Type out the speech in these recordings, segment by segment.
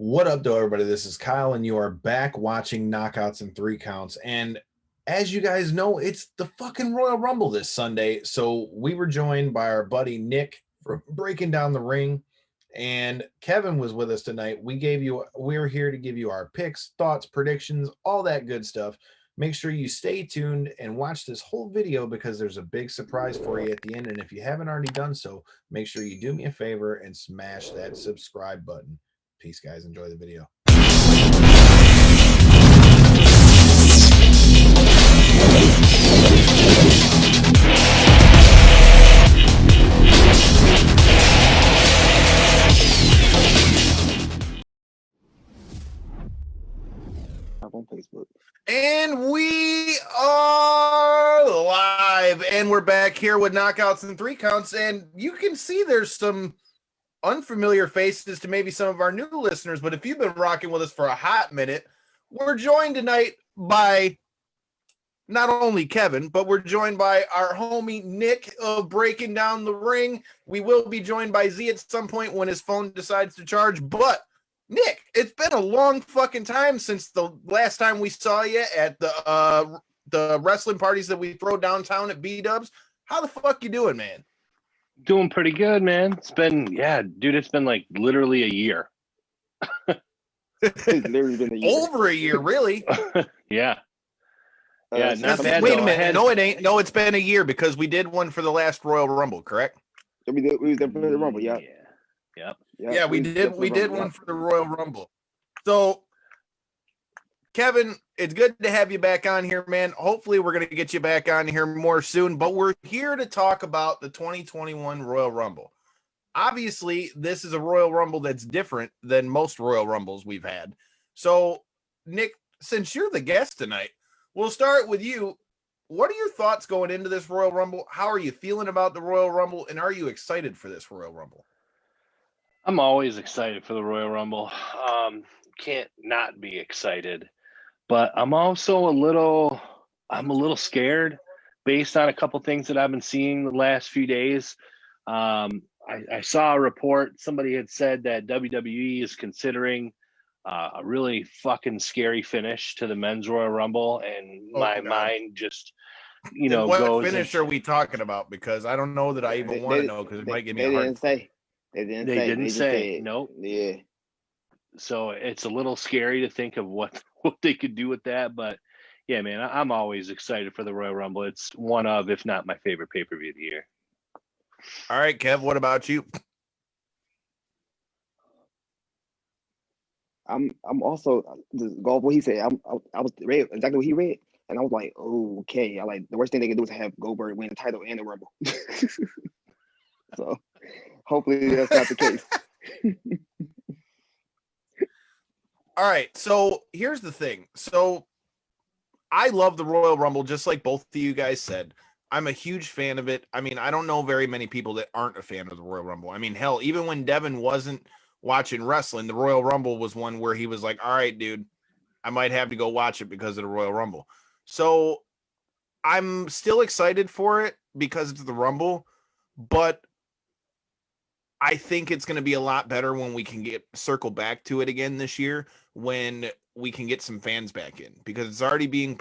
What up, though, everybody? This is Kyle, and you are back watching Knockouts and Three Counts. And as you guys know, it's the fucking Royal Rumble this Sunday. So we were joined by our buddy Nick for breaking down the ring, and Kevin was with us tonight. We're here to give you our picks, thoughts, predictions, all that good stuff. Make sure you stay tuned and watch this whole video because there's a big surprise for you at the end. And if you haven't already done so, make sure you do me a favor and smash that subscribe button. Peace, guys. Enjoy the video. On Facebook. And we are live, and we're back here with Knockouts and Three Counts, and you can see there's some unfamiliar faces to maybe some of our new listeners, but if you've been rocking with us for a hot minute, we're joined tonight by not only Kevin, but we're joined by our homie Nick of Breaking Down the Ring. We will be joined by Z at some point when his phone decides to charge, but Nick, it's been a long fucking time since the last time we saw you at the wrestling parties that we throw downtown at B-Dubs. How the fuck you doing, man? Doing pretty good, man. It's been like literally a year. It's literally been a year. Over a year, really? Yeah. Yeah, not bad. Wait a minute. No, it ain't. No, it's been a year because we did one for the last Royal Rumble, correct? We was there for the Rumble, yeah. Yep. Yeah, we did one for the Royal Rumble. So, Kevin, it's good to have you back on here, man. Hopefully, we're going to get you back on here more soon, but we're here to talk about the 2021 Royal Rumble. Obviously, this is a Royal Rumble that's different than most Royal Rumbles we've had. So, Nick, since you're the guest tonight, we'll start with you. What are your thoughts going into this Royal Rumble? How are you feeling about the Royal Rumble, and are you excited for this Royal Rumble? I'm always excited for the Royal Rumble. Can't not be excited. But I'm also a little scared based on a couple things that I've been seeing the last few days. I saw a report. Somebody had said that WWE is considering a really fucking scary finish to the men's Royal Rumble, and my mind just, what finish are we talking about? Because I don't know that I even want to know because it might give me a heart. They didn't say. Nope. Yeah. So it's a little scary to think of what they could do with that. But yeah, man, I'm always excited for the Royal Rumble. It's one of, if not my favorite pay-per-view of the year. All right, Kev, what about you? I'm also golf. What he said, I was read exactly what he read, and I was like, oh, okay. I like the worst thing they can do is have Goldberg win the title and the Rumble. So hopefully that's not the case. All right, so here's the thing. So I love the Royal Rumble, just like both of you guys said. I'm a huge fan of it. I mean, I don't know very many people that aren't a fan of the Royal Rumble. I mean, hell, even when Devin wasn't watching wrestling, the Royal Rumble was one where he was like, all right, dude, I might have to go watch it because of the Royal Rumble. So I'm still excited for it because it's the Rumble, but I think it's going to be a lot better when we can circle back to it again this year, when we can get some fans back in, because it's already being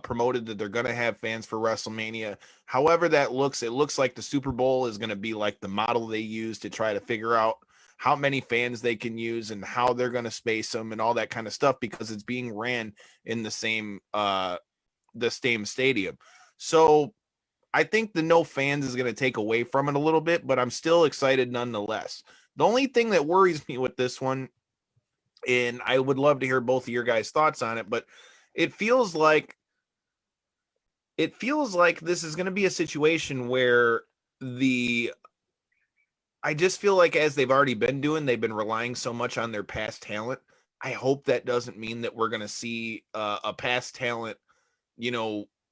promoted that they're going to have fans for WrestleMania. However that looks, it looks like the Super Bowl is going to be like the model they use to try to figure out how many fans they can use and how they're going to space them and all that kind of stuff, because it's being ran in the same stadium. So I think the no fans is going to take away from it a little bit, but I'm still excited nonetheless. The only thing that worries me with this one, and I would love to hear both of your guys' thoughts on it, but it feels like this is going to be a situation where I just feel like, as they've already been doing, they've been relying so much on their past talent. I hope that doesn't mean that we're going to see a past talent,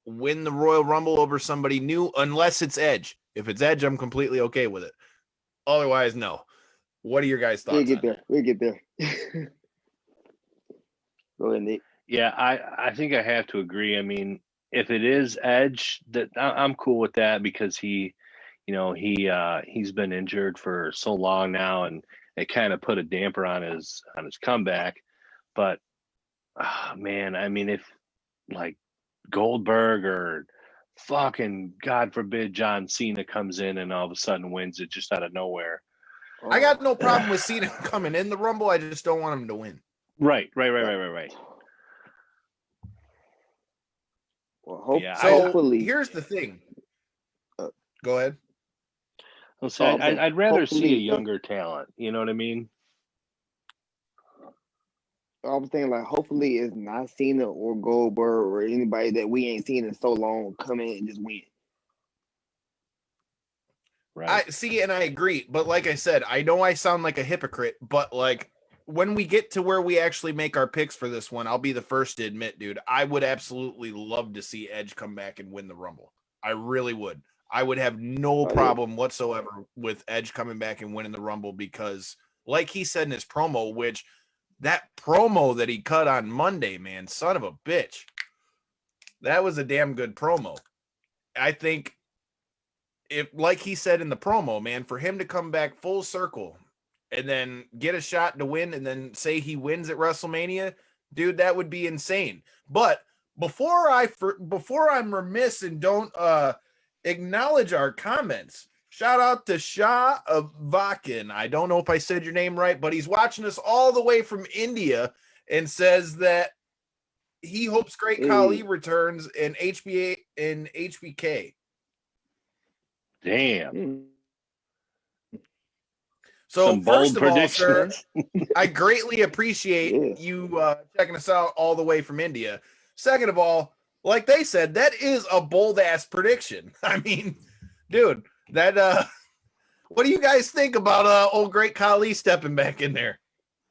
win the Royal Rumble over somebody new, unless it's Edge. If it's Edge, I'm completely okay with it. Otherwise, no. What are your guys' thoughts? We'll get there. Go ahead, Nick. Yeah, I think I have to agree. I mean, if it is Edge, that I'm cool with that, because he's been injured for so long now, and it kind of put a damper on his comeback. But man, I mean, if like Goldberg or fucking God forbid John Cena comes in and all of a sudden wins it just out of nowhere. I got no problem with Cena coming in the Rumble. I just don't want him to win. Right. Well, hopefully, here's the thing. Go ahead. I'd rather see a younger talent. You know what I mean? I was thinking, like, hopefully it's not Cena or Goldberg or anybody that we ain't seen in so long come in and just win. Right. And I agree. But like I said, I know I sound like a hypocrite, but like when we get to where we actually make our picks for this one, I'll be the first to admit, dude, I would absolutely love to see Edge come back and win the Rumble. I really would. I would have no problem whatsoever with Edge coming back and winning the Rumble because, like he said in his promo, which that promo that he cut on Monday, man, son of a bitch, that was a damn good promo. I think if, like he said in the promo, man, for him to come back full circle and then get a shot to win and then say he wins at WrestleMania, dude, that would be insane. But before I'm remiss and don't acknowledge our comments, shout out to Shah of Vakin. I don't know if I said your name right, but he's watching us all the way from India and says that he hopes Great Khali returns in HBK. Damn. So first of all, sir, I greatly appreciate you checking us out all the way from India. Second of all, like they said, that is a bold ass prediction. I mean, dude, that what do you guys think about old Great Khali stepping back in there?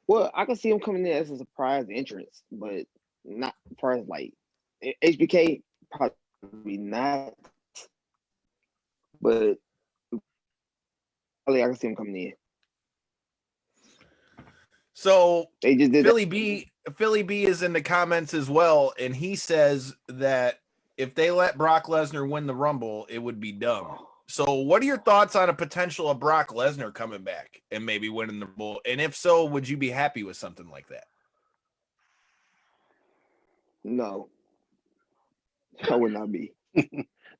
Well, I can see him coming in as a surprise entrance, but not surprise like HBK, probably not. But I can see him coming in. So they just did Philly B is in the comments as well, and he says that if they let Brock Lesnar win the Rumble, it would be dumb. So what are your thoughts on a potential of Brock Lesnar coming back and maybe winning the Rumble? And if so, would you be happy with something like that? No, I would not be.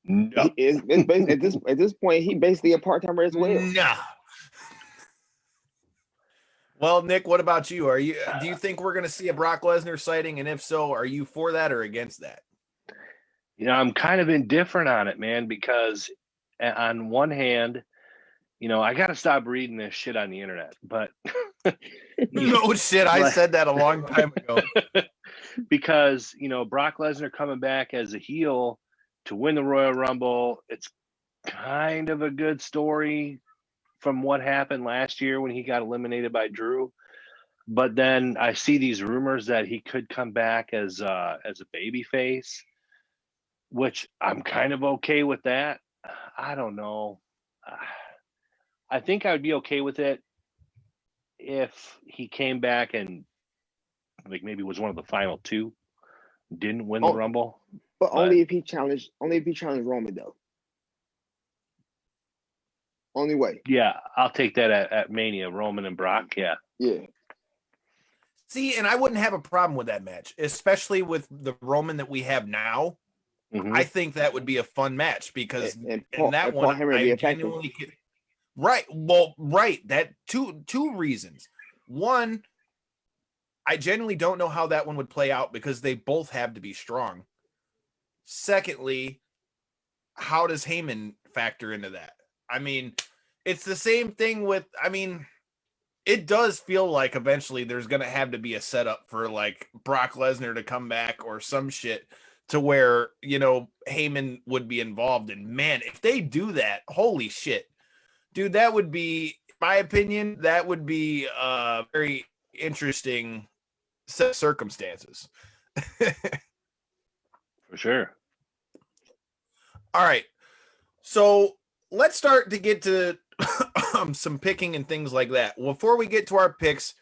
No. At this point, he basically a part-timer as well. No. Well, Nick, what about you? Do you think we're going to see a Brock Lesnar sighting? And if so, are you for that or against that? You know, I'm kind of indifferent on it, man, because on one hand, you know, I got to stop reading this shit on the internet, but no shit. I said that a long time ago because, you know, Brock Lesnar coming back as a heel to win the Royal Rumble. It's kind of a good story from what happened last year when he got eliminated by Drew. But then I see these rumors that he could come back as a baby face, which I'm kind of okay with that. I don't know. I think I would be okay with it if he came back and like maybe was one of the final two, didn't win the Rumble. But only if he challenged Roman though. Only way. Yeah, I'll take that at Mania, Roman and Brock. Yeah. Yeah. See, and I wouldn't have a problem with that match, especially with the Roman that we have now. Mm-hmm. I think that would be a fun match because in that one, I genuinely could. Right. Well, right. That two reasons. One, I genuinely don't know how that one would play out because they both have to be strong. Secondly, how does Heyman factor into that? I mean, it's the same thing with, it does feel like eventually there's going to have to be a setup for like Brock Lesnar to come back or some shit to where, you know, Heyman would be involved. And man, if they do that, holy shit, dude, that would be, in my opinion, that would be a very interesting set of circumstances. For sure. All right. So let's start to get to some picking and things like that. Before we get to our picks,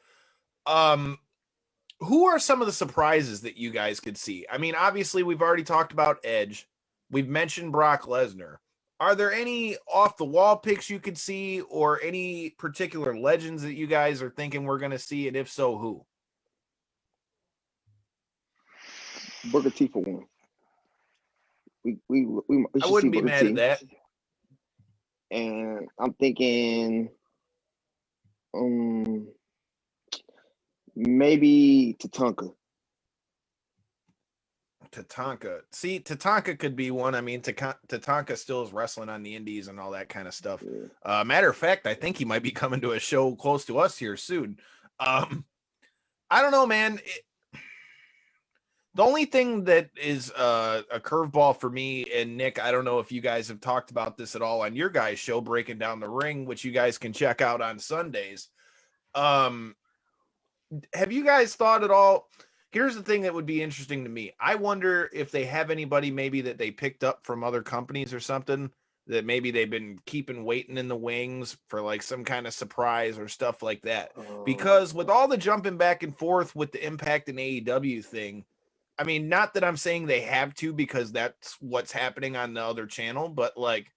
who are some of the surprises that you guys could see? I mean, obviously, we've already talked about Edge. We've mentioned Brock Lesnar. Are there any off the wall picks you could see, or any particular legends that you guys are thinking we're going to see? And if so, who? Booker T for one. We I should see wouldn't be Booker mad T. at that. And I'm thinking, maybe Tatanka. Tatanka. See, Tatanka could be one. I mean, Tatanka still is wrestling on the indies and all that kind of stuff. Yeah. Matter of fact, I think he might be coming to a show close to us here soon. I don't know, man. The only thing that is a curveball for me and Nick, I don't know if you guys have talked about this at all on your guys' show, Breaking Down the Ring, which you guys can check out on Sundays. Have you guys thought at all? Here's the thing that would be interesting to me. I wonder if they have anybody maybe that they picked up from other companies or something that maybe they've been keeping waiting in the wings for like some kind of surprise or stuff like that. Because with all the jumping back and forth with the Impact and AEW thing, I mean, not that I'm saying they have to because that's what's happening on the other channel, but like,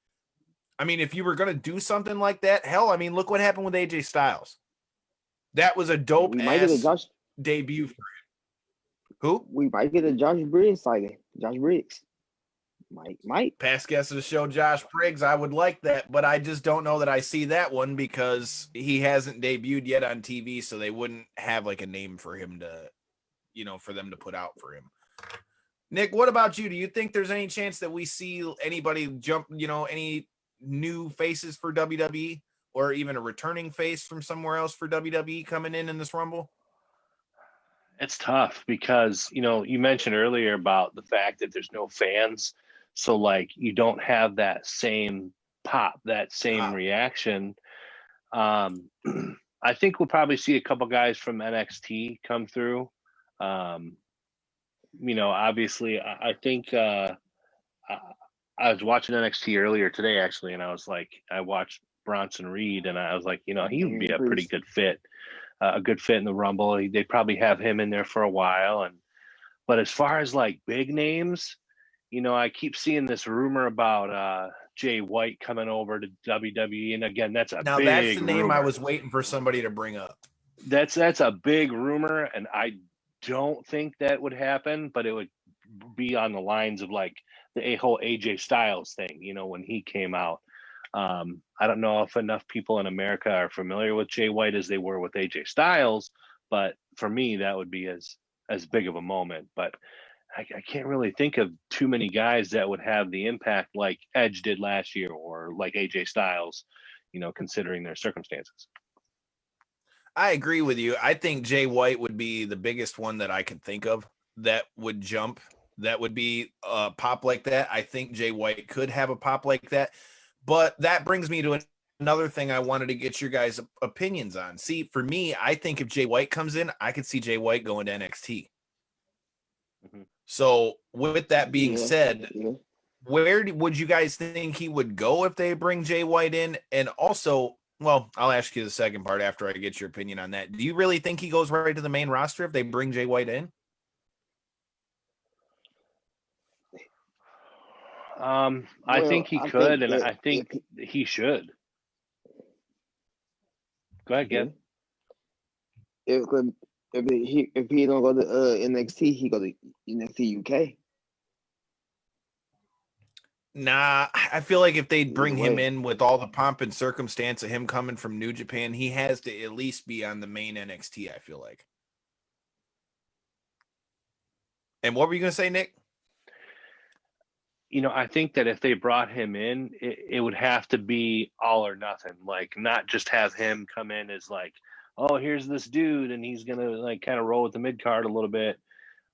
I mean, if you were going to do something like that, hell, I mean, look what happened with AJ Styles. That was a dope ass debut for him. Who? We might get a Josh Briggs sighting. Josh Briggs. Might. Past guest of the show, Josh Briggs. I would like that, but I just don't know that I see that one because he hasn't debuted yet on TV, so they wouldn't have like a name for him to, for them to put out for him. Nick, what about you? Do you think there's any chance that we see anybody jump, any new faces for WWE or even a returning face from somewhere else for WWE coming in this Rumble? It's tough because, you mentioned earlier about the fact that there's no fans. So like you don't have that same pop, that same reaction. I think we'll probably see a couple guys from NXT come through. Obviously I think I was watching NXT earlier today actually, and I was like, I watched Bronson Reed and I was like, he would be a pretty good fit. A good fit in the Rumble. They probably have him in there for a while. But as far as like big names, I keep seeing this rumor about Jay White coming over to WWE. And again, that's a big that's the name rumor. I was waiting for somebody to bring up. That's a big rumor, and I don't think that would happen, but it would be on the lines of like the whole AJ Styles thing, when he came out. I don't know if enough people in America are familiar with Jay White as they were with AJ Styles, but for me, that would be as big of a moment. But I can't really think of too many guys that would have the impact like Edge did last year or like AJ Styles, considering their circumstances. I agree with you. I think Jay White would be the biggest one that I could think of that would jump, that would be a pop like that. I think Jay White could have a pop like that. But that brings me to another thing I wanted to get your guys' opinions on. See, for me, I think if Jay White comes in, I could see Jay White going to NXT. Mm-hmm. So with that being said, where would you guys think he would go if they bring Jay White in? And also, well, I'll ask you the second part after I get your opinion on that. Do you really think he goes right to the main roster if they bring Jay White in? I think he could, and I think he should. Go ahead, Gab. If he don't go to NXT, he go to NXT UK. Nah, I feel like if they bring him in with all the pomp and circumstance of him coming from New Japan, he has to at least be on the main NXT, I feel like. And what were you going to say, Nick? I think that if they brought him in, it would have to be all or nothing. Like, not just have him come in as like, oh, here's this dude, and he's gonna like kind of roll with the mid card a little bit.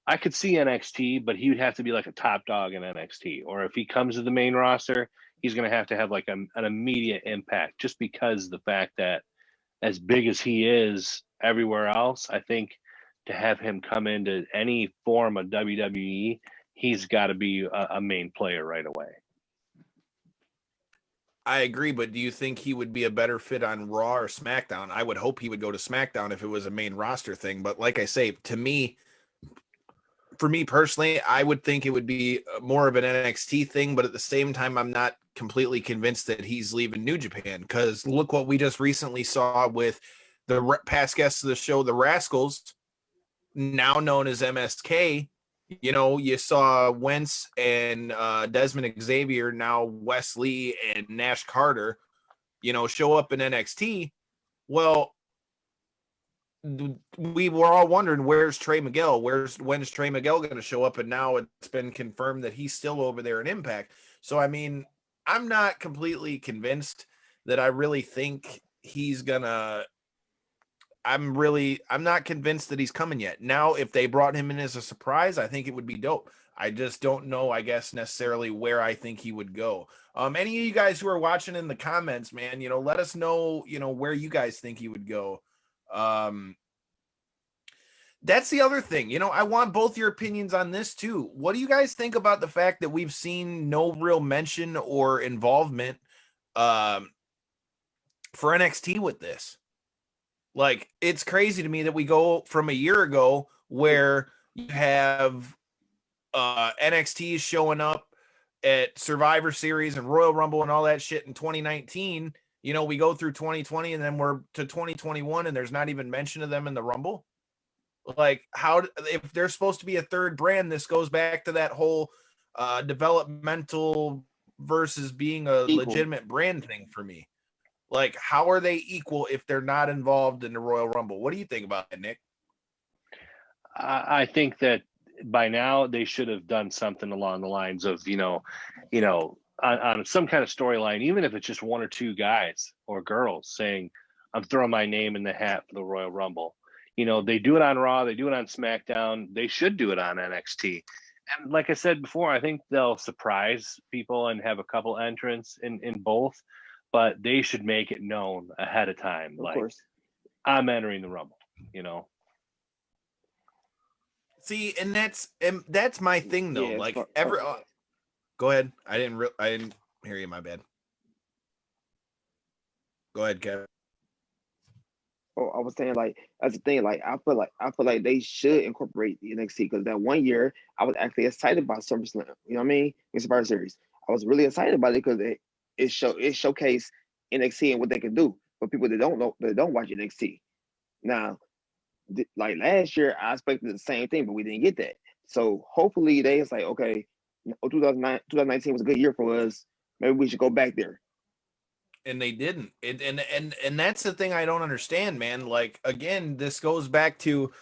I could see NXT, but he would have to be like a top dog in NXT. Or if he comes to the main roster, he's gonna have to have like an immediate impact, just because the fact that as big as he is everywhere else, I think to have him come into any form of WWE, he's got to be a main player right away. I agree, but do you think he would be a better fit on Raw or SmackDown? I would hope he would go to SmackDown if it was a main roster thing. But like I say, to me, for me personally, I would think it would be more of an NXT thing, but at the same time, I'm not completely convinced that he's leaving New Japan, because look what we just recently saw with the past guests of the show, the Rascals, now known as MSK. You know, you saw Wentz and Desmond Xavier, now Wesley and Nash Carter, you know, show up in NXT. Well, we were all wondering, where's Trey Miguel? When is Trey Miguel going to show up? And now it's been confirmed that he's still over there in Impact. So, I mean, I'm not completely convinced that I really think he's gonna. I'm not convinced that he's coming yet. Now, if they brought him in as a surprise, I think it would be dope. I just don't know, I guess, necessarily where I think he would go. Any of you guys who are watching in the comments, man, you know, let us know, you know, where you guys think he would go. That's the other thing. You know, I want both your opinions on this too. What do you guys think about the fact that we've seen no real mention or involvement for NXT with this? Like, it's crazy to me that we go from a year ago where you have NXT showing up at Survivor Series and Royal Rumble and all that shit in 2019. You know, we go through 2020 and then we're to 2021 and there's not even mention of them in the Rumble. Like, how, if they're supposed to be a third brand, this goes back to that whole developmental versus being a legitimate brand thing for me. Like, how are they equal if they're not involved in the Royal Rumble? What do you think about it, Nick? I think that by now they should have done something along the lines of, on some kind of storyline, even if it's just one or two guys or girls saying, I'm throwing my name in the hat for the Royal Rumble. You know, they do it on Raw, they do it on SmackDown, they should do it on NXT. And like I said before, I think they'll surprise people and have a couple entrants in both. But they should make it known ahead of time. Of course. I'm entering the Rumble, you know. See, and that's my thing though. Yeah, like go ahead. I didn't hear you. My bad. Go ahead, Kevin. Oh, I was saying, like, that's the thing. Like, I feel like they should incorporate the NXT, because that one year I was actually excited about SummerSlam. You know what I mean? In Survivor Series, I was really excited about it because it showcased NXT and what they can do for people that don't know, that don't watch NXT. Now, like last year, I expected the same thing, but we didn't get that. So hopefully it's like, okay, 2019 was a good year for us. Maybe we should go back there. And they didn't. And that's the thing I don't understand, man. Like, again, this goes back to,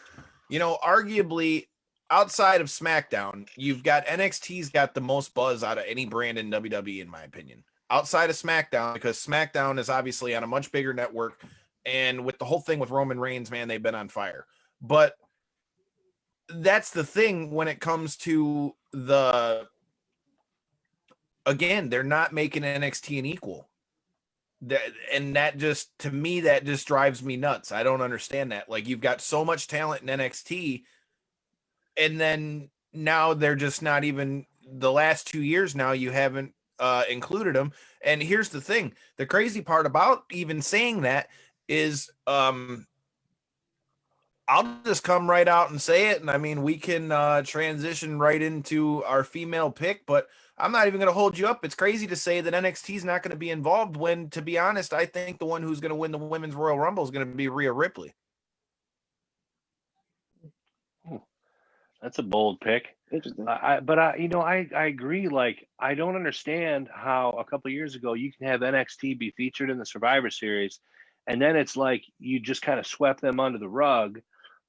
you know, arguably outside of SmackDown, you've got NXT's got the most buzz out of any brand in WWE, in my opinion. Outside of SmackDown, because SmackDown is obviously on a much bigger network, and with the whole thing with Roman Reigns, man, they've been on fire. But that's the thing when it comes to again, they're not making NXT an equal. And that just, to me, that just drives me nuts. I don't understand that. Like, you've got so much talent in NXT, and then now they're just not even, the last 2 years now you haven't included them. And here's the thing, the crazy part about even saying that is I'll just come right out and say it, and I mean, we can transition right into our female pick, but I'm not even going to hold you up. It's crazy to say that NXT is not going to be involved when, to be honest, I think the one who's going to win the Women's Royal Rumble is going to be Rhea Ripley. That's a bold pick. Interesting. I agree. Like, I don't understand how a couple of years ago you can have NXT be featured in the Survivor Series, and then it's like you just kind of swept them under the rug.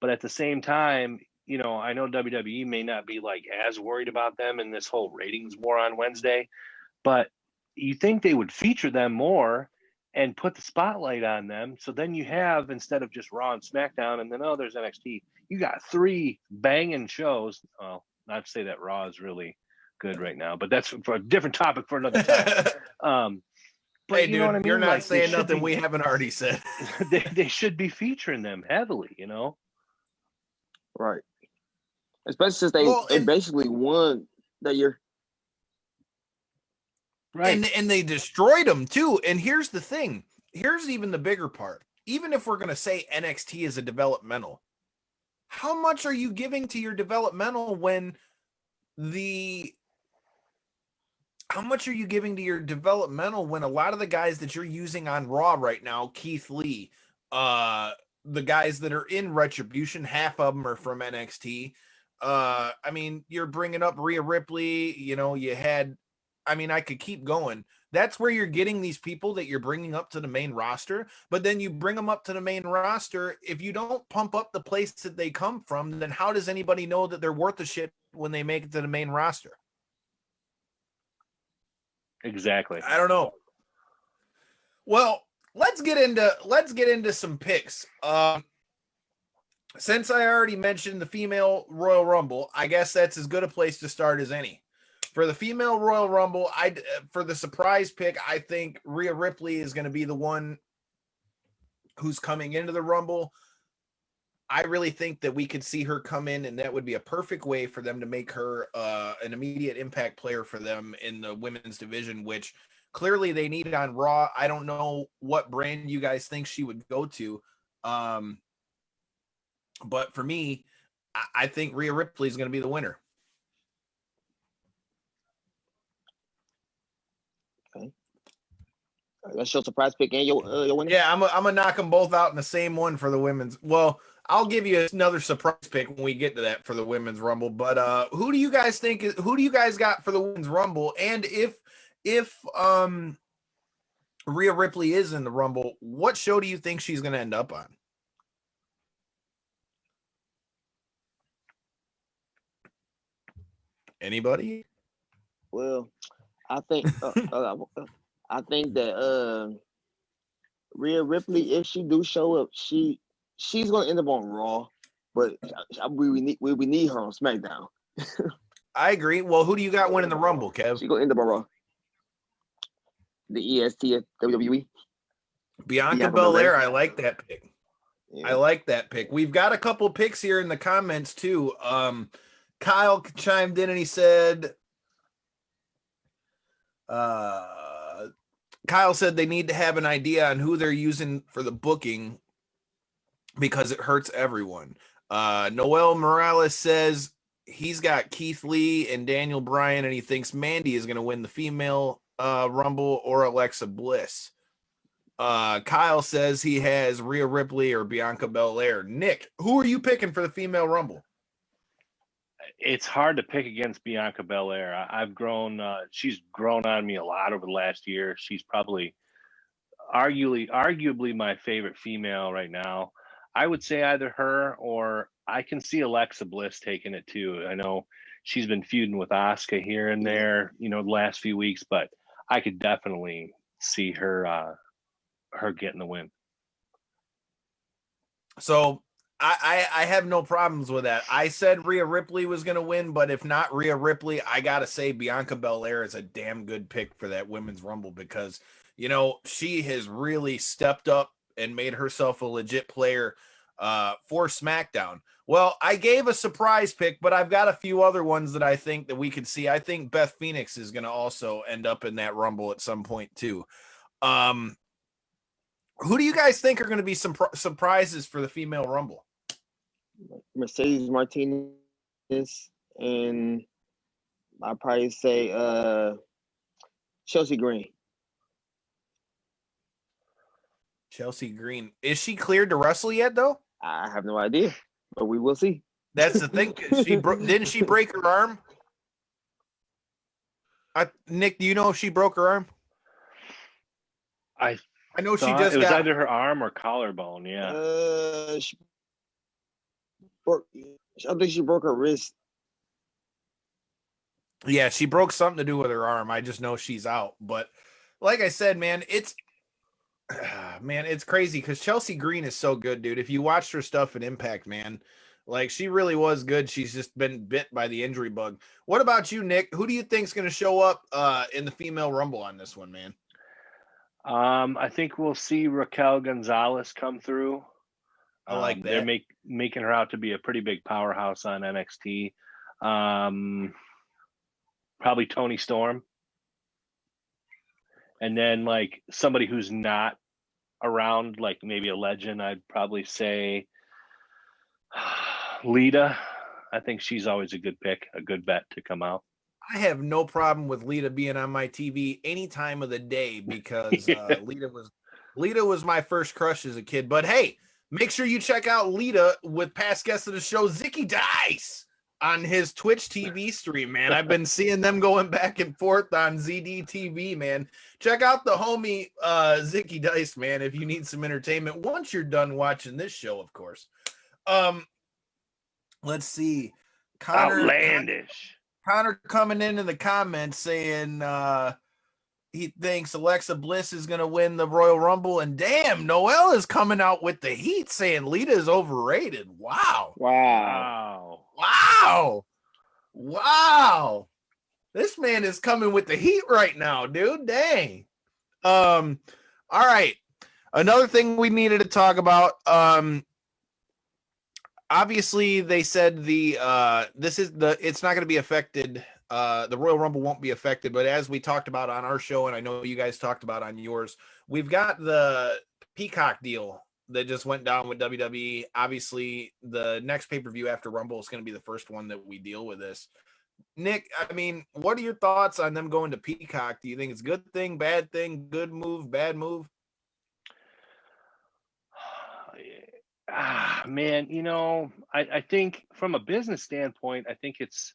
But at the same time, you know, I know WWE may not be like as worried about them in this whole ratings war on Wednesday, but you think they would feature them more and put the spotlight on them. So then you have, instead of just Raw and SmackDown, and then, oh, there's NXT, you got 3 banging shows. Well, not to say that Raw is really good right now, but that's for a different topic for another time. But hey, dude, you know what I mean? You're not like, saying nothing we haven't already said. they should be featuring them heavily, you know? Right. Especially since they basically won that year. Right. And they destroyed them too. And here's the thing. Here's even the bigger part. Even if we're going to say NXT is a developmental, how much are you giving to your developmental when how much are you giving to your developmental when a lot of the guys that you're using on Raw right now, Keith Lee, the guys that are in Retribution, half of them are from NXT. I mean, you're bringing up Rhea Ripley, you had, I mean, I could keep going. That's where you're getting these people that you're bringing up to the main roster, but then you bring them up to the main roster. If you don't pump up the place that they come from, then how does anybody know that they're worth a shit when they make it to the main roster? Exactly. I don't know. Well, let's get into some picks. Since I already mentioned the female Royal Rumble, I guess that's as good a place to start as any. For the female Royal Rumble, for the surprise pick, I think Rhea Ripley is going to be the one who's coming into the Rumble. I really think that we could see her come in, and that would be a perfect way for them to make her an immediate impact player for them in the women's division, which clearly they need on Raw. I don't know what brand you guys think she would go to. But for me, I think Rhea Ripley is going to be the winner. Okay. That's your surprise pick and your winner? Yeah, I'm gonna knock them both out in the same one for the women's. Well, I'll give you another surprise pick when we get to that for the women's Rumble. But who do you guys got for the women's Rumble? And if Rhea Ripley is in the Rumble, what show do you think she's going to end up on? Anybody? Well, I think that Rhea Ripley, if she do show up, she's gonna end up on Raw, but we need her on SmackDown. I agree. Well, who do you got winning the Rumble, Kev? She's gonna end up on Raw. The EST at WWE. Bianca Belair. I like that pick. Yeah. I like that pick. We've got a couple picks here in the comments too. Kyle chimed in and he said, Kyle said they need to have an idea on who they're using for the booking because it hurts everyone. Noel Morales says he's got Keith Lee and Daniel Bryan, and he thinks Mandy is going to win the female Rumble or Alexa Bliss. Kyle says he has Rhea Ripley or Bianca Belair. Nick, who are you picking for the female Rumble? It's hard to pick against Bianca Belair. I've grown. She's grown on me a lot over the last year. She's probably arguably my favorite female right now. I would say either her or I can see Alexa Bliss taking it too. I know she's been feuding with Asuka here and there, the last few weeks, but I could definitely see her getting the win. So I have no problems with that. I said Rhea Ripley was going to win, but if not Rhea Ripley, I got to say Bianca Belair is a damn good pick for that women's Rumble because, she has really stepped up and made herself a legit player for SmackDown. Well, I gave a surprise pick, but I've got a few other ones that I think that we could see. I think Beth Phoenix is going to also end up in that Rumble at some point too. Who do you guys think are going to be some surprises for the female Rumble? Mercedes Martinez, and I'd probably say Chelsea Green. Chelsea Green. Is she cleared to wrestle yet, though? I have no idea, but we will see. That's the thing. Didn't she break her arm? Nick, do you know if she broke her arm? I know she just it was either her arm or collarbone. Yeah. I think she broke her wrist. Yeah, she broke something to do with her arm. I just know she's out. But like I said, man, it's crazy because Chelsea Green is so good, dude. If you watched her stuff in Impact, man, like she really was good. She's just been bit by the injury bug. What about you, Nick? Who do you think's going to show up in the female Rumble on this one, man? I think we'll see Raquel Gonzalez come through. I like that. They're making her out to be a pretty big powerhouse on NXT. Probably Toni Storm. And then like somebody who's not around, like maybe a legend, I'd probably say Lita, I think she's always a good pick, a good bet to come out. I have no problem with Lita being on my TV any time of the day because Lita was my first crush as a kid. But hey, make sure you check out Lita with past guests of the show, Zicky Dice, on his Twitch TV stream, man. I've been seeing them going back and forth on ZD TV, man. Check out the homie Zicky Dice, man, if you need some entertainment once you're done watching this show, of course. Let's see. Outlandish. Connor coming into the comments saying he thinks Alexa Bliss is going to win the Royal Rumble. And damn, Noel is coming out with the heat saying Lita is overrated. Wow. This man is coming with the heat right now, dude. Dang. All right. Another thing we needed to talk about. Obviously, they said it's not going to be affected. The Royal Rumble won't be affected, but as we talked about on our show, and I know you guys talked about on yours, we've got the Peacock deal that just went down with WWE. Obviously, the next pay-per-view after Rumble is going to be the first one that we deal with this. Nick, I mean, what are your thoughts on them going to Peacock? Do you think it's a good thing, bad thing, good move, bad move? Man, I think from a business standpoint, I think it's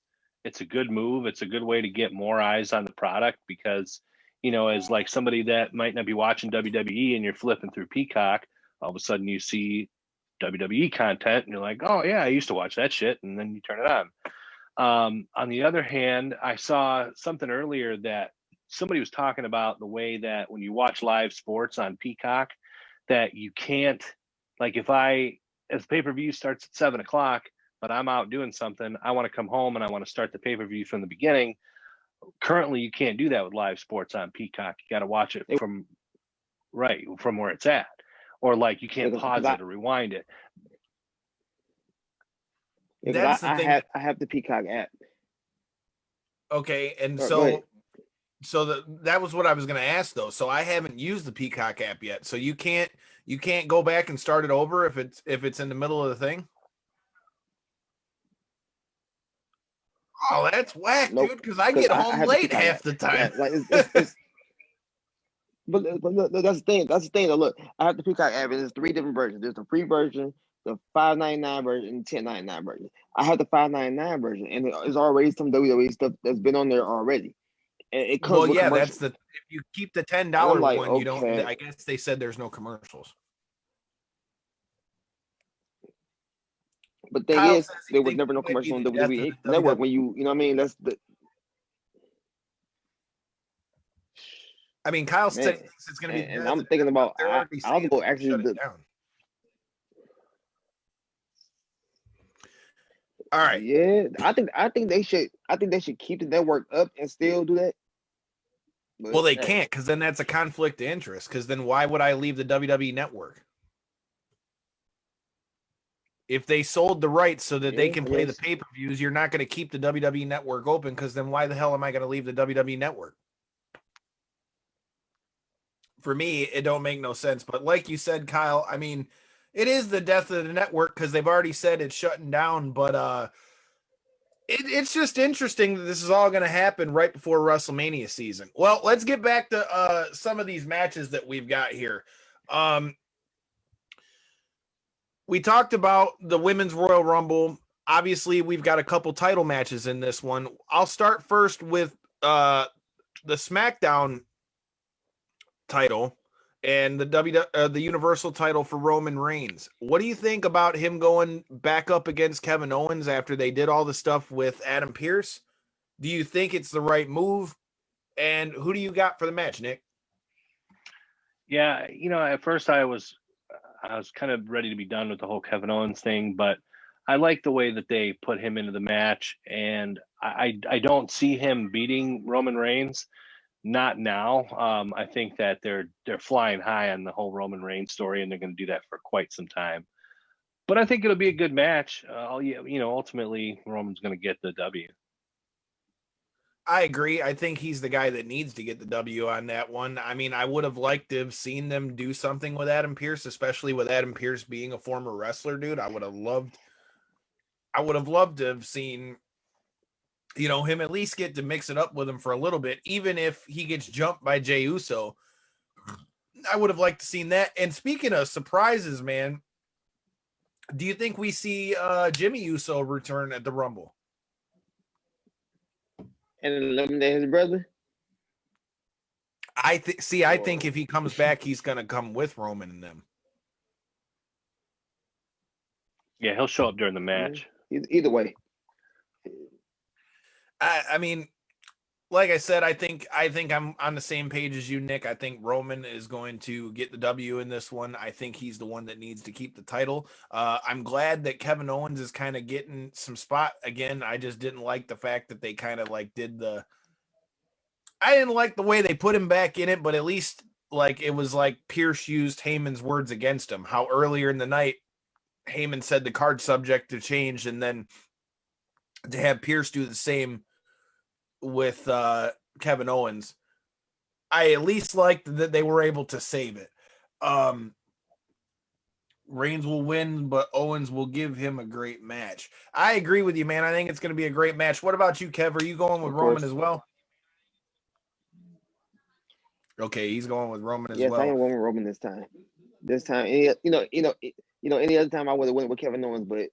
a good move. It's a good way to get more eyes on the product because, as like somebody that might not be watching WWE and you're flipping through Peacock, all of a sudden you see WWE content and you're like, oh yeah, I used to watch that shit. And then you turn it on. On the other hand, I saw something earlier that somebody was talking about the way that when you watch live sports on Peacock, that you can't, like if the pay-per-view starts at 7:00, but I'm out doing something, I want to come home and I want to start the pay-per-view from the beginning. Currently, you can't do that with live sports on Peacock. You got to watch it from where it's at. Or like you can't pause it or rewind it. That's the thing. I have the Peacock app. Okay, and that was what I was going to ask though. So I haven't used the Peacock app yet. So you can't go back and start it over if it's in the middle of the thing. Oh, that's whack, dude. Because I get home late half the time. Yeah, but that's the thing. That's the thing. Though, look, I have the Peacock app, and there's 3 different versions. There's the free version, the $5.99 version, and the $10.99 version. I have the $5.99 version, and there's already some WWE stuff that's been on there already. And it comes with commercials. If you keep the $10 one, okay. You don't. I guess they said there's no commercials. But thing is, there was never no commercial on WWE Network when you know what I mean. That's the. I mean, Kyle said it's going to be. And I'm thinking about. I'll go actually. All right. Yeah, I think they should. I think they should keep the network up and still do that. But, well, they can't because then that's a conflict of interest. Because then why would I leave the WWE network? If they sold the rights so that they can play the pay-per-views, you're not going to keep the WWE network open because then why the hell am I going to leave the WWE network? For me, it don't make no sense. But like you said, Kyle, I mean, it is the death of the network because they've already said it's shutting down. But it's just interesting that this is all going to happen right before WrestleMania season. Well, let's get back to some of these matches that we've got here. We talked about the Women's Royal Rumble. Obviously, we've got a couple title matches in this one. I'll start first with the SmackDown title and the Universal title for Roman Reigns. What do you think about him going back up against Kevin Owens after they did all the stuff with Adam Pearce? Do you think it's the right move? And who do you got for the match, Nick? Yeah, at first I was kind of ready to be done with the whole Kevin Owens thing, but I like the way that they put him into the match, and I don't see him beating Roman Reigns. Not now. I think that they're flying high on the whole Roman Reigns story, and they're going to do that for quite some time. But I think it'll be a good match. Ultimately Roman's going to get the W. I agree. I think he's the guy that needs to get the W on that one. I mean, I would have liked to have seen them do something with Adam Pearce, especially with Adam Pearce being a former wrestler, dude. I would have loved I would have loved to have seen, him at least get to mix it up with him for a little bit, even if he gets jumped by Jey Uso. I would have liked to seen that. And speaking of surprises, man, do you think we see Jimmy Uso return at the Rumble? And eliminate his brother? I think if he comes back, he's going to come with Roman and them. Yeah, he'll show up during the match. Either way. I mean, like I said, I think I'm on the same page as you, Nick. I think Roman is going to get the W in this one. I think he's the one that needs to keep the title. I'm glad that Kevin Owens is kind of getting some spot again. I just didn't like the fact that they kind of like I didn't like the way they put him back in it, but at least like it was like Pierce used Heyman's words against him. How earlier in the night Heyman said the card subject to change, and then to have Pierce do the same with Kevin Owens. I at least liked that they were able to save it. Reigns will win, but Owens will give him a great match. I agree with you, man. I think it's going to be a great match. What about you, Kev? Are you going with Roman as well? Okay, he's going with Roman as well. Yes, I am going with Roman this time. This time, any other time I would have went with Kevin Owens, but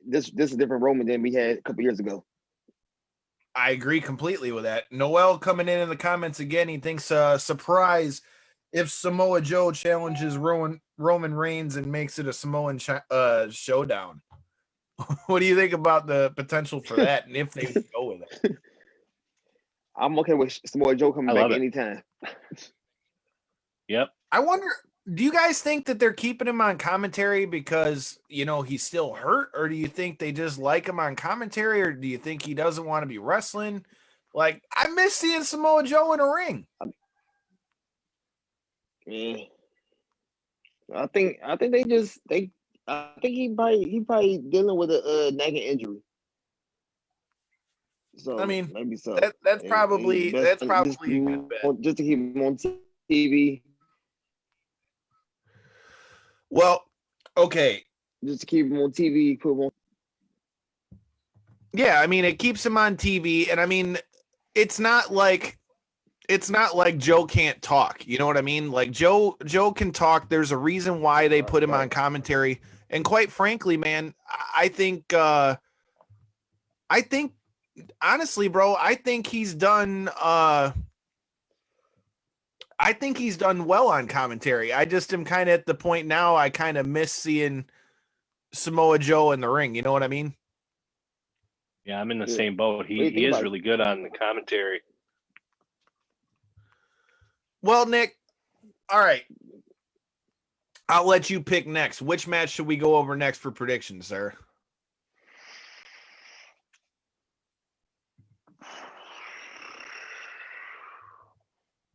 this is a different Roman than we had a couple years ago. I agree completely with that. Noel coming in the comments again. He thinks surprise if Samoa Joe challenges Roman Reigns and makes it a Samoan showdown. What do you think about the potential for that, and if they would go with it? I'm okay with Samoa Joe coming back anytime. Yep. I wonder, do you guys think that they're keeping him on commentary because, he's still hurt? Or do you think they just like him on commentary? Or do you think he doesn't want to be wrestling? Like, I miss seeing Samoa Joe in a ring. Yeah. I think he probably dealing with a nagging injury. So I mean, maybe so. That's probably just to keep him on TV. Well, okay. Just to keep him on TV, put him on. Yeah, I mean, it keeps him on TV, and I mean, it's not like Joe can't talk. You know what I mean? Like Joe can talk. There's a reason why they put him on commentary. And quite frankly, man, I think honestly, bro, I think he's done well on commentary. I just am kind of at the point now I kind of miss seeing Samoa Joe in the ring. You know what I mean? Yeah, I'm in the same boat. He is really good on the commentary. Well, Nick, all right. I'll let you pick next. Which match should we go over next for predictions, sir?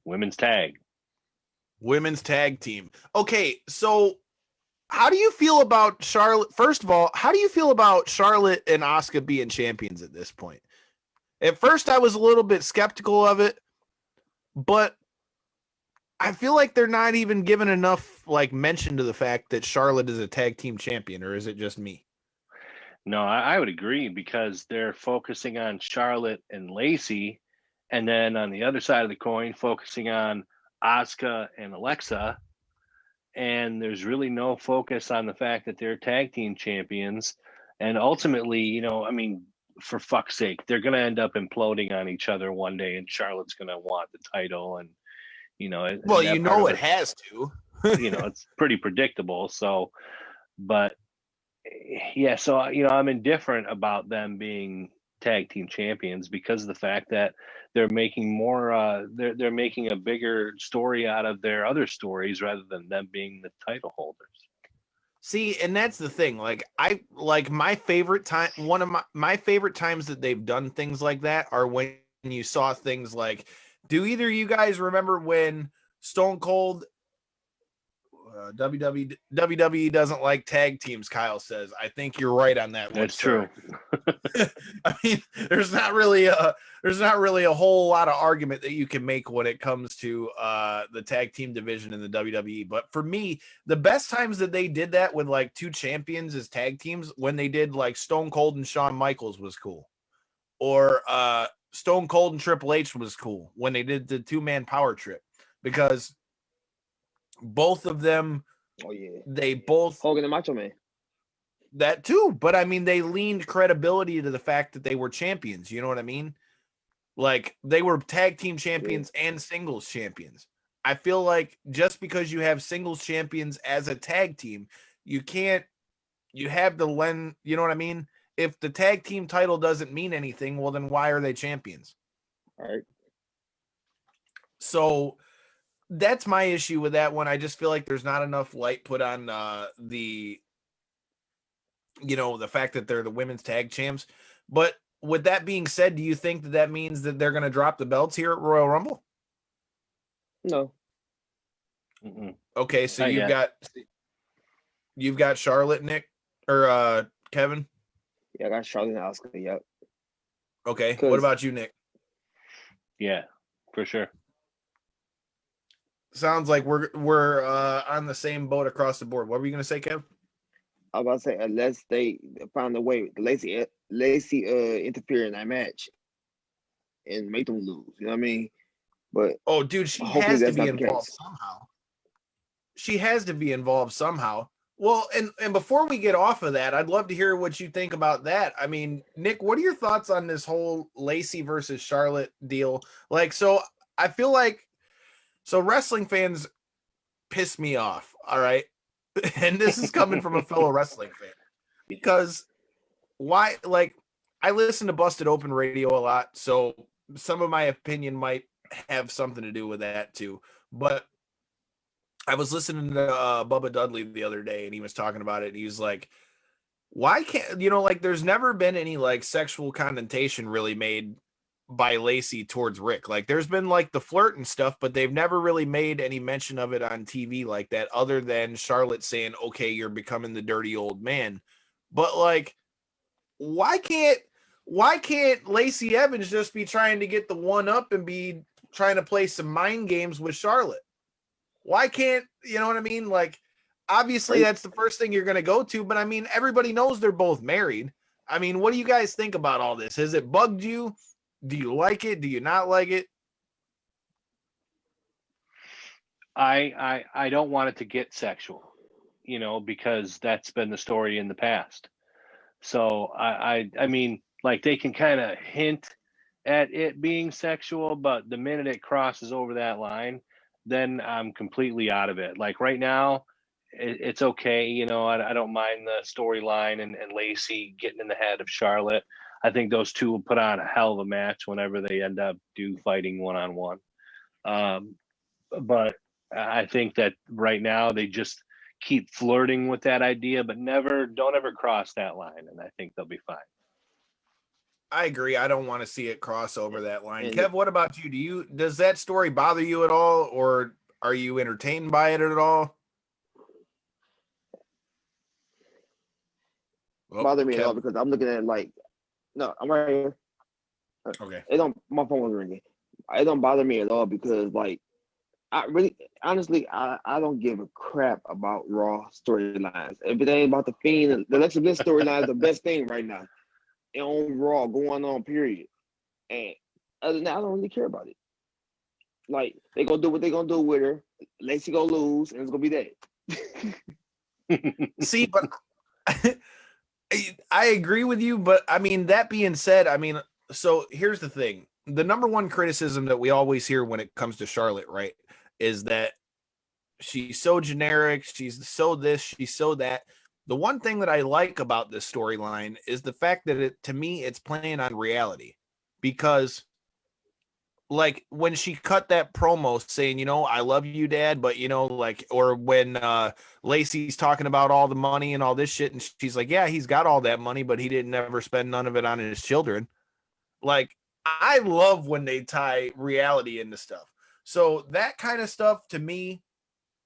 Women's tag team. Okay, so how do you feel about Charlotte? First of all, how do you feel about Charlotte and Asuka being champions at this point? At first, I was a little bit skeptical of it, but I feel like they're not even given enough mention to the fact that Charlotte is a tag team champion, or is it just me? No, I would agree because they're focusing on Charlotte and Lacey, and then on the other side of the coin, focusing on Asuka and Alexa. And there's really no focus on the fact that they're tag team champions. And ultimately, for fuck's sake, they're going to end up imploding on each other one day, and Charlotte's going to want the title. And, it has to. It's pretty predictable. So, but yeah, so, I'm indifferent about them being tag team champions because of the fact that they're making more they're making a bigger story out of their other stories rather than them being the title holders. See, and that's the thing. My favorite time, one of my favorite times that they've done things like that are when you saw things like, do either of you guys remember when Stone Cold WWE doesn't like tag teams, Kyle says. I think you're right on that one. That's true. I mean, there's not really a whole lot of argument that you can make when it comes to the tag team division in the WWE. But for me, the best times that they did that with like two champions as tag teams, when they did like Stone Cold and Shawn Michaels was cool. Or Stone Cold and Triple H was cool when they did the 2-man power trip, because both of them, they both Hogan and Macho Man. That too, but I mean, they leaned credibility to the fact that they were champions. You know what I mean? Like, they were tag team champions and singles champions. I feel like just because you have singles champions as a tag team, you have the lens. You know what I mean? If the tag team title doesn't mean anything, well, then why are they champions? All right. So that's my issue with that one. I just feel like there's not enough light put on the fact that they're the women's tag champs. But with that being said, do you think that means that they're going to drop the belts here at Royal Rumble? No. Mm-mm. Okay, so you've got Charlotte, Nick, or Kevin? Yeah, I got Charlotte and Oscar. Yep. Okay. What about you, Nick? Yeah, for sure. Sounds like we're on the same boat across the board. What were you going to say, Kev? I was about to say, unless they find a way, Lacey interfere in that match and make them lose. You know what I mean? But dude, she has to be involved somehow. She has to be involved somehow. Well, and before we get off of that, I'd love to hear what you think about that. I mean, Nick, what are your thoughts on this whole Lacey versus Charlotte deal? Like, so I feel like, wrestling fans piss me off, all right? And this is coming from a fellow wrestling fan, because why? Like, I listen to Busted Open Radio a lot, so some of my opinion might have something to do with that too. But I was listening to Bubba Dudley the other day, and he was talking about it. And he was like, why can't, like, there's never been any like sexual connotation really made by Lacey towards Rick. Like, there's been like the flirt and stuff, but they've never really made any mention of it on TV like that, other than Charlotte saying, okay, you're becoming the dirty old man. But like, why can't Lacey Evans just be trying to get the one up and be trying to play some mind games with Charlotte? Why can't, you know what I mean? Like, obviously that's the first thing you're going to go to, but I mean, everybody knows they're both married. I mean, what do you guys think about all this? Has it bugged you? Do you like it? Do you not like it? I don't want it to get sexual, because that's been the story in the past. So I mean, like, they can kind of hint at it being sexual, but the minute it crosses over that line, then I'm completely out of it. Like, right now, it's okay. I don't mind the storyline and Lacey getting in the head of Charlotte. I think those two will put on a hell of a match whenever they end up fighting one-on-one. But I think that right now they just keep flirting with that idea, but don't ever cross that line. And I think they'll be fine. I agree. I don't want to see it cross over that line. Kev, what about you? Does that story bother you at all, or are you entertained by it at all? Bother me at all, because I'm looking at it like, no, I'm right here. Okay. My phone was ringing. It don't bother me at all, because like, honestly, I don't give a crap about Raw storylines. If it ain't about the Fiend, the Alexa Bliss storyline is the best thing right now on Raw going on, period. And other than that, I don't really care about it. Like, they gonna do what they gonna do with her. Lacey gonna lose, and it's gonna be that. See, but I agree with you, but I mean, that being said, I mean, so here's the thing. The number one criticism that we always hear when it comes to Charlotte, right, is that she's so generic, she's so this, she's so that. The one thing that I like about this storyline is the fact that to me, it's playing on reality, because like when she cut that promo saying, I love you, Dad, but like, or when Lacey's talking about all the money and all this shit, and she's like, yeah, he's got all that money, but he didn't ever spend none of it on his children. Like, I love when they tie reality into stuff. So that kind of stuff, to me,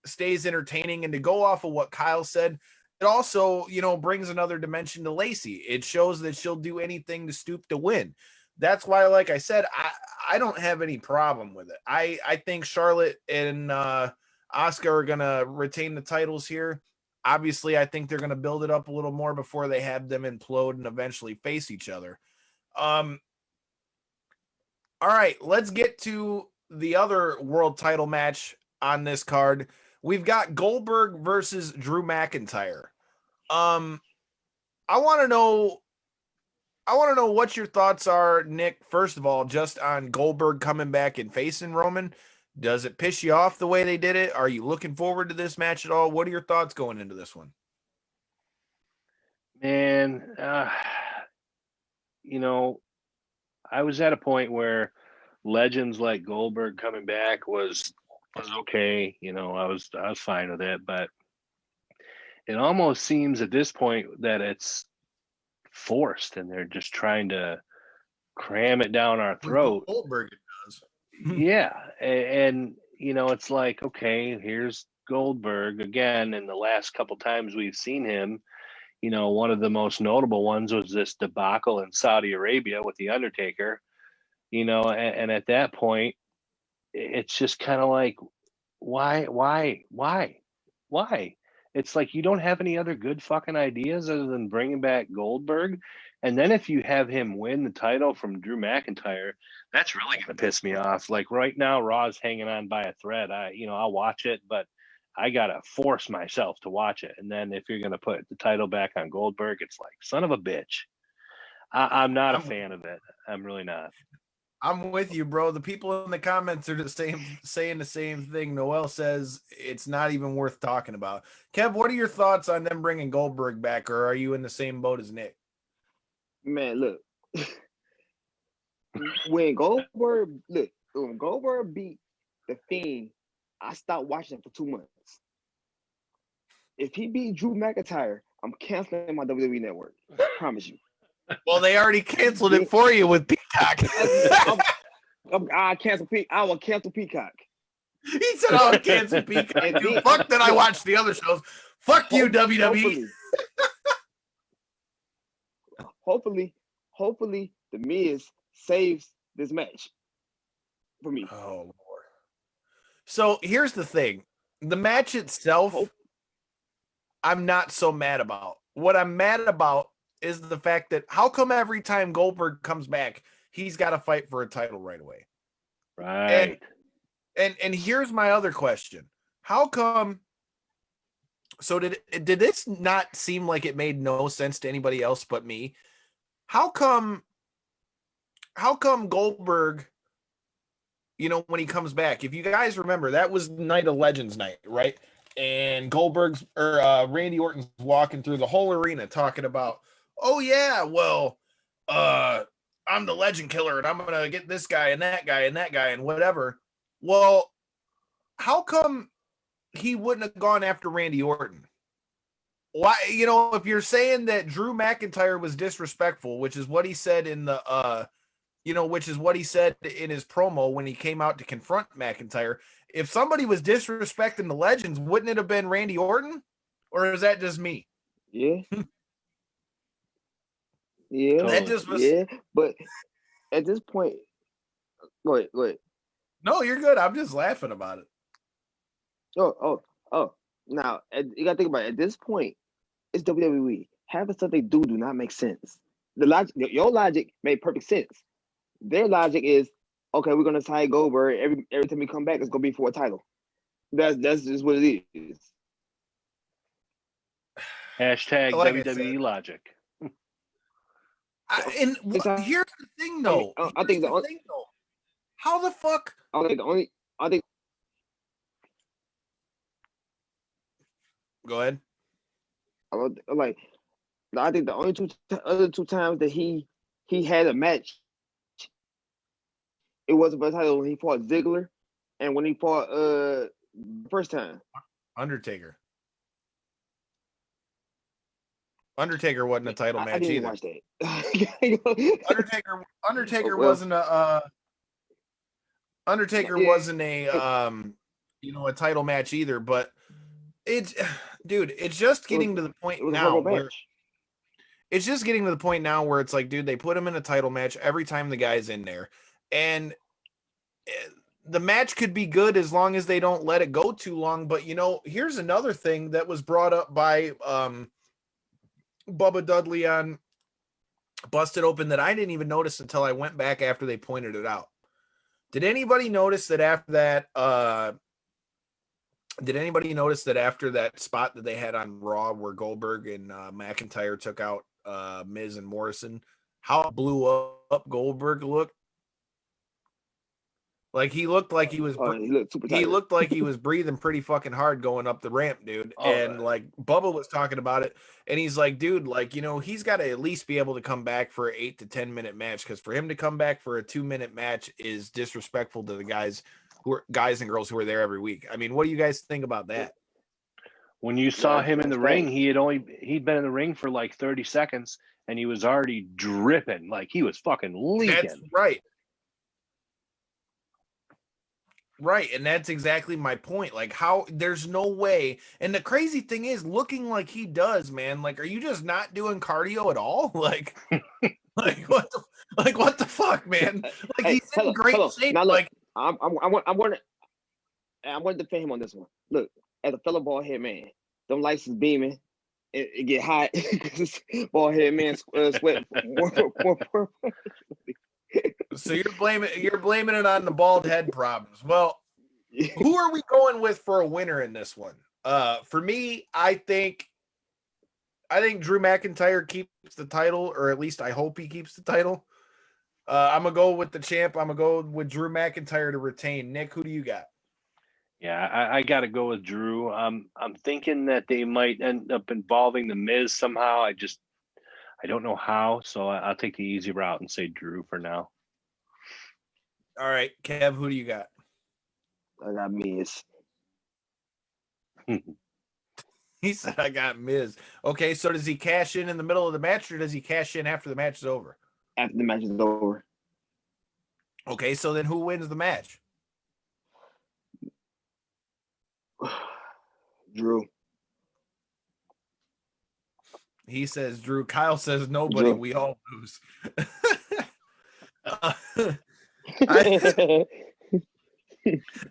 stays entertaining. And to go off of what Kyle said, it also, brings another dimension to Lacey. It shows that she'll do anything to stoop to win. That's why, like I said, I don't have any problem with it. I think Charlotte and Asuka are going to retain the titles here. Obviously, I think they're going to build it up a little more before they have them implode and eventually face each other. All right, let's get to the other world title match on this card. We've got Goldberg versus Drew McIntyre. I want to know what your thoughts are, Nick, first of all, just on Goldberg coming back and facing Roman. Does it piss you off the way they did it? Are you looking forward to this match at all? What are your thoughts going into this one? Man, I was at a point where legends like Goldberg coming back was okay. I was fine with it, but it almost seems at this point that it's forced and they're just trying to cram it down our throat. Goldberg does. Yeah. And it's like, okay, here's Goldberg again. And the last couple times we've seen him, one of the most notable ones was this debacle in Saudi Arabia with The Undertaker, and at that point, it's just kind of like, why? It's like you don't have any other good fucking ideas other than bringing back Goldberg. And then if you have him win the title from Drew McIntyre, that's really going to piss me off. Like right now, Raw's hanging on by a thread. I'll watch it, but I got to force myself to watch it. And then if you're going to put the title back on Goldberg, it's like, son of a bitch. I'm not a fan of it. I'm really not. I'm with you, bro. The people in the comments are saying the same thing. Noel says it's not even worth talking about. Kev, what are your thoughts on them bringing Goldberg back, or are you in the same boat as Nick? Man, look. when Goldberg beat The Fiend, I stopped watching for 2 months. If he beat Drew McIntyre, I'm canceling my WWE network. I promise you. Well, they already canceled it for you with Peacock. I will cancel Peacock. He said I would cancel Peacock. Dude, fuck that I watch the other shows. Fuck you, WWE. Hopefully, the Miz saves this match for me. Oh, Lord. So here's the thing. The match itself, I'm not so mad about. What I'm mad about is the fact that how come every time Goldberg comes back, he's got to fight for a title right away? Right. And here's my other question. How come? So did this not seem like it made no sense to anybody else but me? How come Goldberg, when he comes back, if you guys remember, that was Night of Legends night, right? And Randy Orton's walking through the whole arena talking about, oh yeah, well, I'm the legend killer and I'm going to get this guy and that guy and that guy and whatever. Well, how come he wouldn't have gone after Randy Orton? Why, if you're saying that Drew McIntyre was disrespectful, which is what he said in the, which is what he said in his promo when he came out to confront McIntyre. If somebody was disrespecting the legends, wouldn't it have been Randy Orton? Or is that just me? Yeah. Yeah. That just was... Yeah. But at this point, go ahead. No, you're good. I'm just laughing about it. Oh. Now, you got to think about it. At this point, it's WWE. Half the stuff they do not make sense. Your logic made perfect sense. Their logic is, okay, we're gonna tie Goldberg every time we come back, it's gonna be for a title. That's just what it is. Hashtag like WWE logic. Here's the thing, though. I think how the fuck? I think. Go ahead. I think the only other two times that he had a match, it wasn't for the title when he fought Ziggler and when he fought first time. Undertaker wasn't a title match either. Watch that. Undertaker wasn't a Undertaker wasn't a a title match either, but it's dude, it's just getting to the It point was a now horrible where match. it's just getting to the point now where it's like, dude, they put him in a title match every time the guy's in there. And the match could be good as long as they don't let it go too long. But here's another thing that was brought up by Bubba Dudley on Busted Open that I didn't even notice until I went back after they pointed it out. Did anybody notice that after that spot that they had on Raw where Goldberg and McIntyre took out Miz and Morrison, how blew up Goldberg looked? Like he looked like he was He looked super tired. he looked like he was breathing pretty fucking hard going up the ramp, dude. And like Bubba was talking about it, and he's like, dude, like, he's got to at least be able to come back for an 8 to 10 minute match, because for him to come back for a 2-minute match is disrespectful to the guys and girls who are there every week. I mean, what do you guys think about that? When you saw him in the ring, right. he'd been in the ring for like 30 seconds and he was already dripping, like he was fucking leaking. That's right. Right, and that's exactly my point. Like, how there's no way. And the crazy thing is, looking like he does, man. Like, are you just not doing cardio at all? Like, what the fuck, man? Like, he's in great shape. Now, look, like, I'm going to defend him on this one. Look, as a fellow bald head man, them lights is beaming. It get hot because bald head man sweat. So you're blaming it on the bald head problems. Well, who are we going with for a winner in this one? For me, I think Drew McIntyre keeps the title, or at least I hope he keeps the title. I'm gonna go with the champ. I'm gonna go with Drew McIntyre to retain. Nick, who do you got? Yeah, I got to go with Drew. I'm thinking that they might end up involving the Miz somehow. I don't know how, so I'll take the easy route and say Drew for now. All right, Kev, who do you got? I got Miz. He said, I got Miz. Okay, so does he cash in the middle of the match, or does he cash in after the match is over? After the match is over. Okay, so then who wins the match? Drew. He says Drew. Kyle says nobody. Drew. We all lose.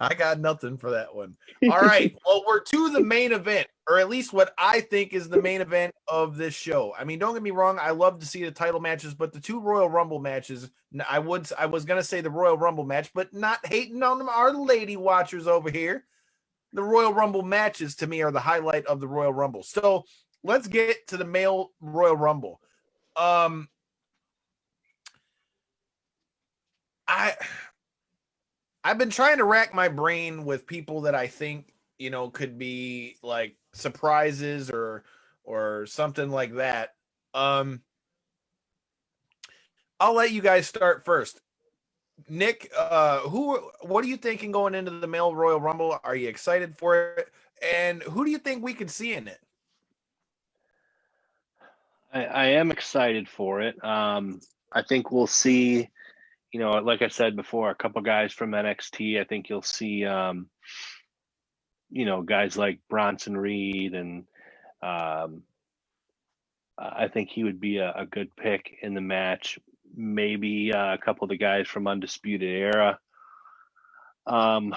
I got nothing for that one. All right. Well, we're to the main event, or at least what I think is the main event of this show. I mean, don't get me wrong. I love to see the title matches, but the 2 Royal Rumble matches, I was going to say the Royal Rumble match, but not hating on them, our lady watchers over here. The Royal Rumble matches to me are the highlight of the Royal Rumble. So let's get to the male Royal Rumble. I've been trying to rack my brain with people that I think, could be like surprises or something like that. I'll let you guys start first. Nick, what are you thinking going into the male Royal Rumble? Are you excited for it? And who do you think we could see in it? I am excited for it. I think we'll see, like I said before, a couple guys from NXT. I think you'll see, guys like Bronson Reed, and I think he would be a good pick in the match. Maybe a couple of the guys from Undisputed Era. But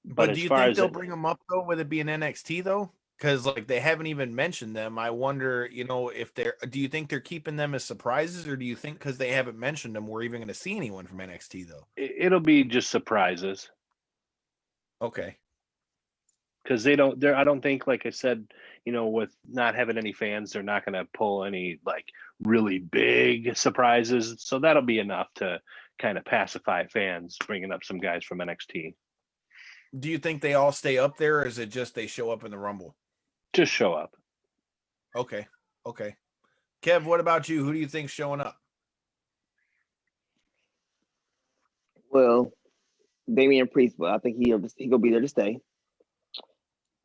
do you think they'll bring them up though? Would it be an NXT though? Because like they haven't even mentioned them. I wonder, if do you think they're keeping them as surprises, or do you think because they haven't mentioned them, we're even going to see anyone from NXT though? It'll be just surprises. Okay. Because I don't think, like I said, with not having any fans, they're not going to pull any like really big surprises. So that'll be enough to kind of pacify fans, bringing up some guys from NXT. Do you think they all stay up there, or is it just they show up in the Rumble? Just show up. Okay. Kev, what about you? Who do you think's showing up? Well, Damian Priest, but I think he gonna be there to stay.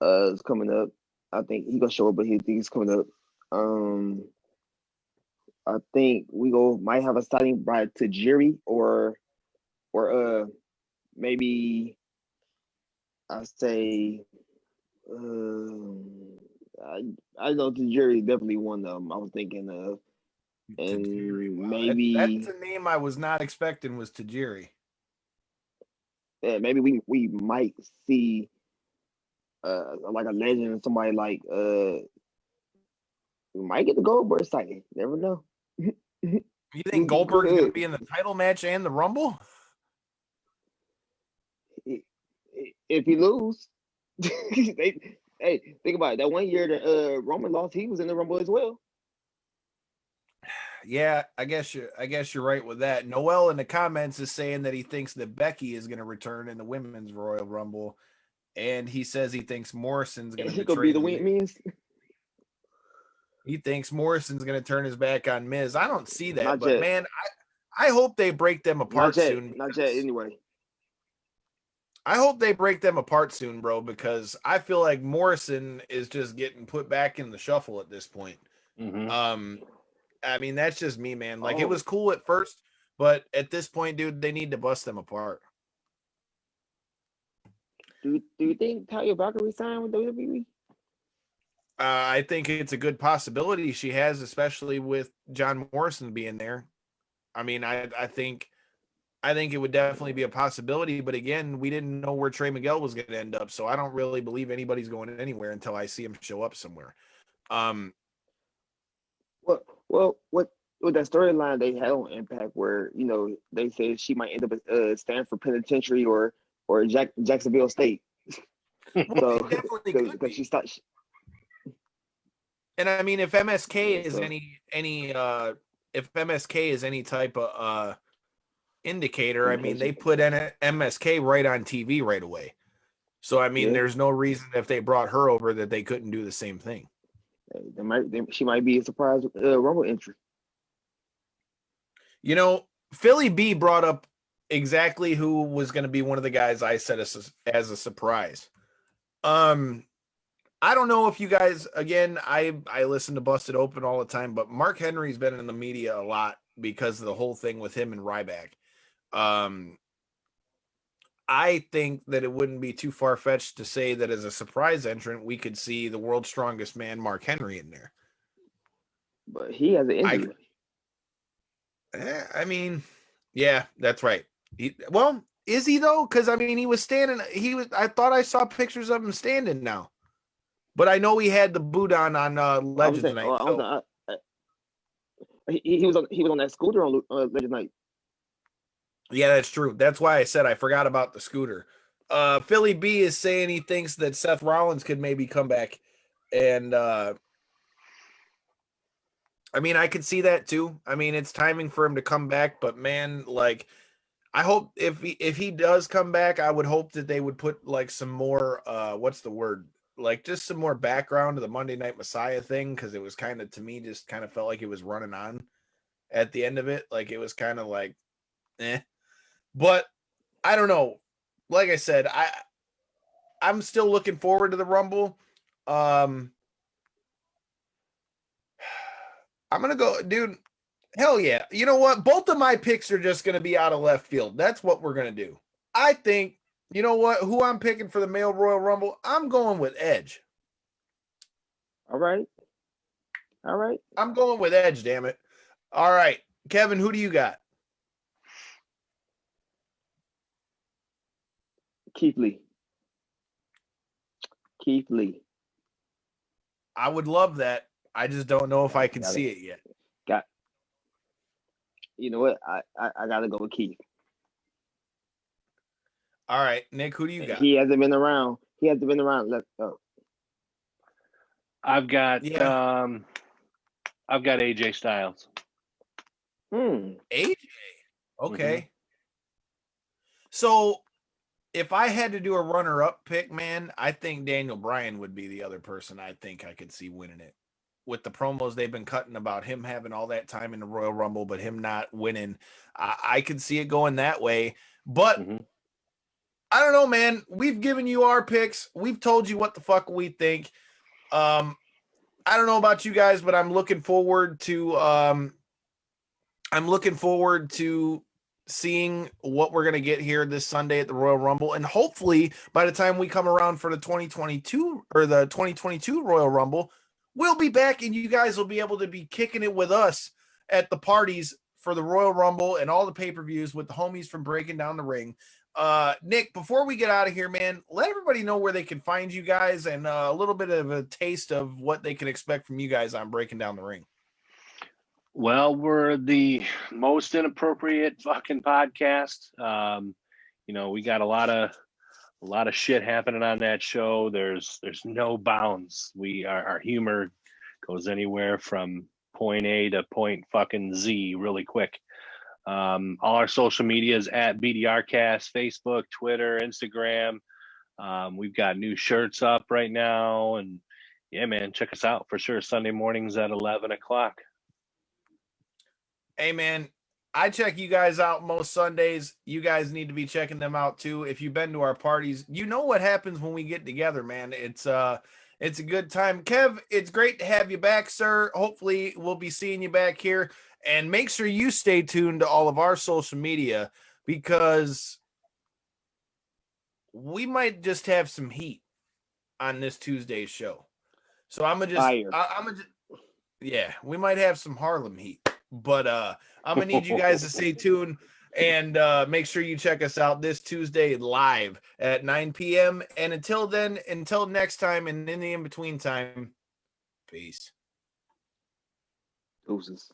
It's coming up. I think he's gonna show up, but he's coming up. I think we might have a signing by Tajiri or maybe I say I know the jury definitely one of them. I was thinking of, Tajiri. and Wow, that's maybe a name I was not expecting was Tajiri. maybe we might see like a legend or somebody like we might get the Goldberg sighting. Never know. You think Goldberg's going to be in the title match and the Rumble? If he lose, hey, think about it. That one year that Roman lost, he was in the Rumble as well. Yeah, I guess you're right with that. Noel in the comments is saying that he thinks that Becky is going to return in the Women's Royal Rumble, and he says he thinks Morrison's going to He could be betray the the Miz. He thinks Morrison's going to turn his back on Miz. I don't see that, Not but yet. man, I hope they break them apart soon. Not yet. Anyway, I hope they break them apart soon, bro, because I feel like Morrison is just getting put back in the shuffle at this point. Mm-hmm. I mean, that's just me, man. Like, it was cool at first, but at this point, dude, they need to bust them apart. Do you think Barker resigned with WWE? I think it's a good possibility she has, especially with John Morrison being there. I mean, I think it would definitely be a possibility, but again, we didn't know where Trey Miguel was going to end up, so I don't really believe anybody's going anywhere until I see him show up somewhere. Well, with that storyline they had on Impact, where they said she might end up at Stanford Penitentiary or Jacksonville State. Well, it definitely could be. She stopped. And I mean, if MSK is if MSK is any type of indicator, I mean, they put MSK right on TV right away. So I mean, there's no reason if they brought her over that they couldn't do the same thing. She might be a surprise Rumble entry. Philly B brought up exactly who was going to be one of the guys I said as a surprise. I don't know if you guys, again, I listen to Busted Open all the time, but Mark Henry's been in the media a lot because of the whole thing with him and Ryback. I think that it wouldn't be too far-fetched to say that as a surprise entrant, we could see the world's strongest man, Mark Henry, in there. But he has an injury. I mean, yeah, that's right. Is he though? Because I mean, he was standing. I thought I saw pictures of him standing now, but I know he had the boot on Legends Night. He was on that scooter on Legends Night. Yeah, that's true. That's why I said I forgot about the scooter. Philly B is saying he thinks that Seth Rollins could maybe come back, and I mean, I could see that too. I mean, it's timing for him to come back, but man, like, I hope if he does come back, I would hope that they would put like some more what's the word? Like just some more background to the Monday Night Messiah thing, because it was kind of, to me, just kind of felt like it was running on at the end of it. Like it was kind of like But I don't know. Like I said, I'm still looking forward to the Rumble. I'm gonna go, dude. Hell yeah. You know what? Both of my picks are just going to be out of left field. That's what we're going to do. I think, you know what? Who I'm picking for the male Royal Rumble? I'm going with Edge. All right. I'm going with Edge, damn it. All right. Kevin, who do you got? Keith Lee. I would love that. I just don't know if I can see it yet. You know what? I gotta go with Keith. All right, Nick, who do you got? He hasn't been around. Let's go. I've got AJ Styles. AJ. Okay. Mm-hmm. So if I had to do a runner-up pick, man, I think Daniel Bryan would be the other person I think I could see winning it. With the promos they've been cutting about him having all that time in the Royal Rumble, but him not winning, I could see it going that way. But I don't know, man. We've given you our picks. We've told you what the fuck we think. I don't know about you guys, but I'm looking forward to seeing what we're going to get here this Sunday at the Royal Rumble. And hopefully by the time we come around for the 2022 or the 2022 Royal Rumble, we'll be back and you guys will be able to be kicking it with us at the parties for the Royal Rumble and all the pay-per-views with the homies from Breaking Down the Ring. Nick, before we get out of here, man, let everybody know where they can find you guys and a little bit of a taste of what they can expect from you guys on Breaking Down the Ring. Well, we're the most inappropriate fucking podcast. We got a lot of shit happening on that show. There's no bounds. Our humor goes anywhere from point A to point fucking Z really quick. All our social media is at BDRcast, Facebook, Twitter, Instagram. We've got new shirts up right now, and yeah, man, check us out for sure. Sunday mornings at 11 o'clock. Hey, man, I check you guys out most Sundays. You guys need to be checking them out too. If you've been to our parties, you know what happens when we get together, man. It's a good time. Kev, it's great to have you back, sir. Hopefully we'll be seeing you back here, and make sure you stay tuned to all of our social media because we might just have some heat on this Tuesday's show. So yeah, we might have some Harlem heat. But I'm going to need you guys to stay tuned and make sure you check us out this Tuesday live at 9 p.m. And until then, until next time and in the in-between time, peace. Deuces.